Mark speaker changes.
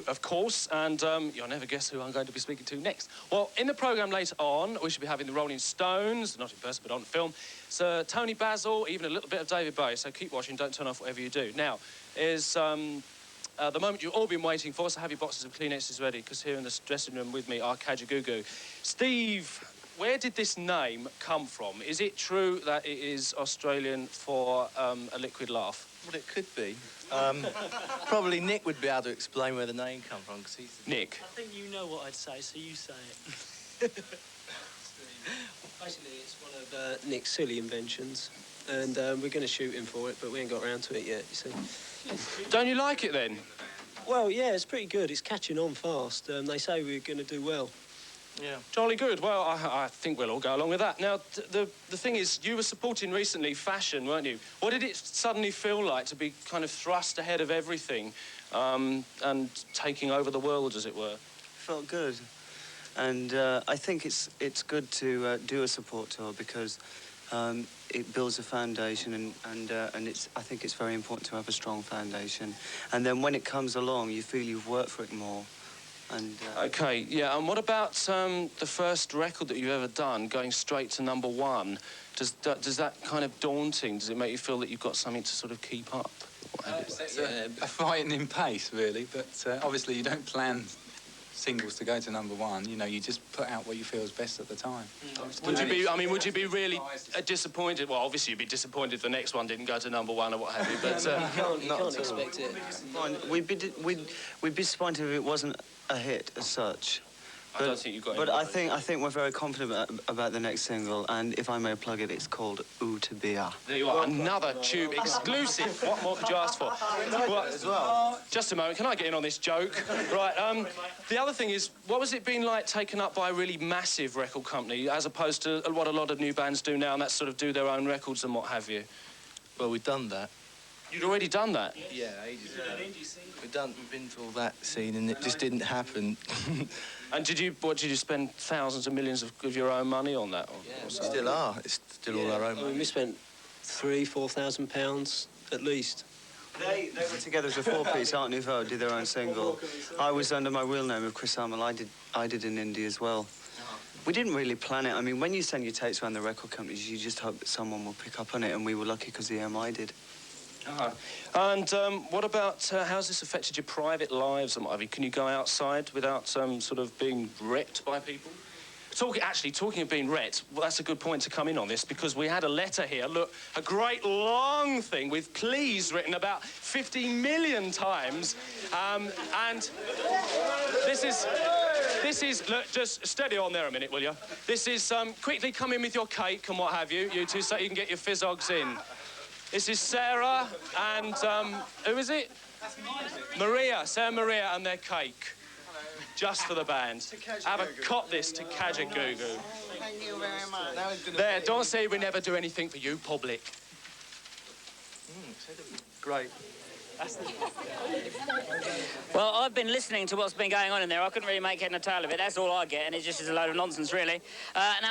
Speaker 1: of course, and you'll never guess who I'm going to be speaking to next. Well, in the programme later on, we should be having the Rolling Stones, not in person, but on film, Sir Tony Basil, even a little bit of David Bowie, so keep watching, don't turn off whatever you do. Now, is the moment you've all been waiting for, so have your boxes of Kleenexes ready, because here in the dressing room with me are Kajagoogoo. Steve, where did this name come from? Is it true that it is Australian for a liquid laugh?
Speaker 2: Well, it could be. Probably Nick would be able to explain where the name come from, because he's...
Speaker 1: Nick?
Speaker 3: I think you know what I'd say, so you say it. Basically, it's one of Nick's silly inventions, and we're going to shoot him for it, but we ain't got around to it yet, you see.
Speaker 1: Don't you like it, then?
Speaker 3: Well, yeah, it's pretty good. It's catching on fast. They say we're going to do well.
Speaker 1: Yeah. Jolly good. Well, I think we'll all go along with that. Now, the thing is, you were supporting recently fashion, weren't you? What did it suddenly feel like to be kind of thrust ahead of everything and taking over the world, as it were?
Speaker 4: Felt good. And I think it's good to do a support tour because it builds a foundation and I think it's very important to have a strong foundation. And then when it comes along, you feel you've worked for it more. And,
Speaker 1: OK, yeah, and what about the first record that you've ever done, going straight to #1? Does that kind of daunting? Does it make you feel that you've got something to sort of keep up?
Speaker 5: It's a frightening pace, really, but obviously you don't plan singles to go to #1. You know, you just put out what you feel is best at the time.
Speaker 1: Would you be really disappointed? Well, obviously you'd be disappointed if the next one didn't go to #1 or what have you, but...
Speaker 3: you can't expect it.
Speaker 4: We'd be disappointed if it wasn't a hit as such.
Speaker 1: I don't think you've got it.
Speaker 4: But I think we're very confident about the next single, and if I may plug it, it's called Ooh to Bia.
Speaker 1: There you are, another Tube exclusive. What more could you ask for? Well, just a moment, can I get in on this joke? Right, the other thing is, what was it been like taken up by a really massive record company, as opposed to what a lot of new bands do now, and that's sort of do their own records and what have you?
Speaker 2: Well, we've done that.
Speaker 1: You'd already done that?
Speaker 2: Yeah, ages ago. We've been through all that scene, and it just didn't happen.
Speaker 1: And did you spend thousands of millions of your own money on that?
Speaker 2: Yeah, we still are. It's still all our own money.
Speaker 3: We spent £3,000–4,000 at least.
Speaker 4: They were together as a four-piece. Art Nouveau did their own single. I was under my real name of Chris Armel. I did in India as well. We didn't really plan it. I mean, when you send your tapes around the record companies, you just hope that someone will pick up on it, and we were lucky because the EMI did.
Speaker 1: And what about how's this affected your private lives and what have you? Can you go outside without sort of being wrecked by people? Talking of being wrecked, well, that's a good point to come in on this, because we had a letter here, look, a great long thing with please written about 50 million times. And this is, look, just steady on there a minute, will you? This is, quickly come in with your cake and what have you two, so you can get your fizzogs in. This is Sarah and, who is it? Sarah Maria and their cake. Just for the band. Have a cop this to Kajagoogoo.
Speaker 4: Thank you very much.
Speaker 1: There, don't say we never do anything for you, public.
Speaker 4: Great.
Speaker 6: Well, I've been listening to what's been going on in there. I couldn't really make head and tail of it. That's all I get, and it just is a load of nonsense, really. Now